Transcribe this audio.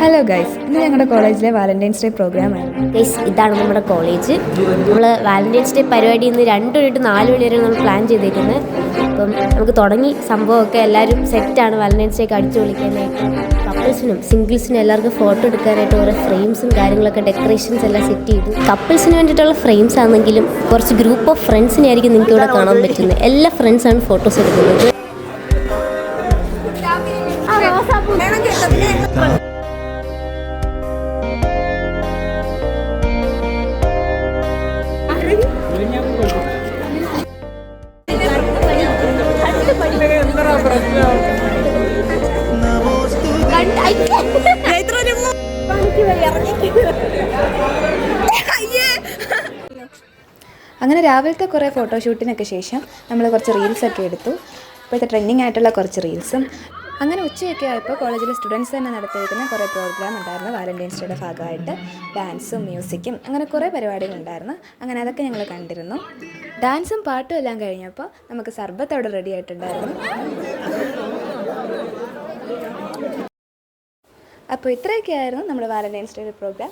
Hello guys, ഇന്ന് ഞങ്ങളുടെ കോളേജിലെ വാലന്റൈൻസ് ഡേ പ്രോഗ്രാമായിരുന്നു. ഗൈസ്, ഇതാണ് നമ്മുടെ കോളേജ്. നമ്മൾ വാലന്റൈൻസ് ഡേ പരിപാടി ഇന്ന് 2 മണി തൊട്ട് 4 മണി വരെ നമ്മൾ പ്ലാൻ ചെയ്തേക്കുന്നത്. അപ്പം നമുക്ക് തുടങ്ങി സംഭവമൊക്കെ എല്ലാവരും സെറ്റാണ്. വാലന്റൈൻസ് ഡേ ഒക്കെ അടിച്ചു വിളിക്കാനായിട്ട് കപ്പിൾസിനും സിംഗിൾസിനും എല്ലാവർക്കും ഫോട്ടോ എടുക്കാനായിട്ട് ഓരോ ഫ്രെയിംസും കാര്യങ്ങളൊക്കെ ഡെക്കറേഷൻസ് എല്ലാം സെറ്റ് ചെയ്തു. കപ്പിൾസിന് വേണ്ടിയിട്ടുള്ള ഫ്രെയിംസ് ആണെങ്കിലും കുറച്ച് ഗ്രൂപ്പ് ഓഫ് ഫ്രണ്ട്സിനെ ആയിരിക്കും നിങ്ങൾക്ക് ഇവിടെ കാണാൻ പറ്റുന്നത്. എല്ലാ ഫ്രണ്ട്സാണ് ഫോട്ടോസ് എടുക്കുന്നത്. അങ്ങനെ രാവിലത്തെ കുറേ ഫോട്ടോഷൂട്ടിനൊക്കെ ശേഷം നമ്മൾ കുറച്ച് റീൽസൊക്കെ എടുത്തു. ഇപ്പോഴത്തെ ട്രെൻഡിങ് ആയിട്ടുള്ള കുറച്ച് റീൽസും. അങ്ങനെ ഉച്ചയൊക്കെ ആയപ്പോൾ കോളേജിലെ സ്റ്റുഡൻസ് തന്നെ നടത്തിയിരിക്കുന്ന കുറേ പ്രോഗ്രാം ഉണ്ടായിരുന്നു. വാലന്റൈൻസ് ഡേയുടെ ഭാഗമായിട്ട് ഡാൻസും മ്യൂസിക്കും അങ്ങനെ കുറേ പരിപാടികളുണ്ടായിരുന്നു. അങ്ങനെ അതൊക്കെ ഞങ്ങൾ കണ്ടിരുന്നു. ഡാൻസും പാട്ടും എല്ലാം കഴിഞ്ഞപ്പോൾ നമുക്ക് സർബത്ത് അവിടെ റെഡി ആയിട്ടുണ്ടായിരുന്നു. അപ്പോൾ ഇത്രയൊക്കെയായിരുന്നു നമ്മുടെ വാലന്റൈൻസ് ഡേയുടെ പ്രോഗ്രാം.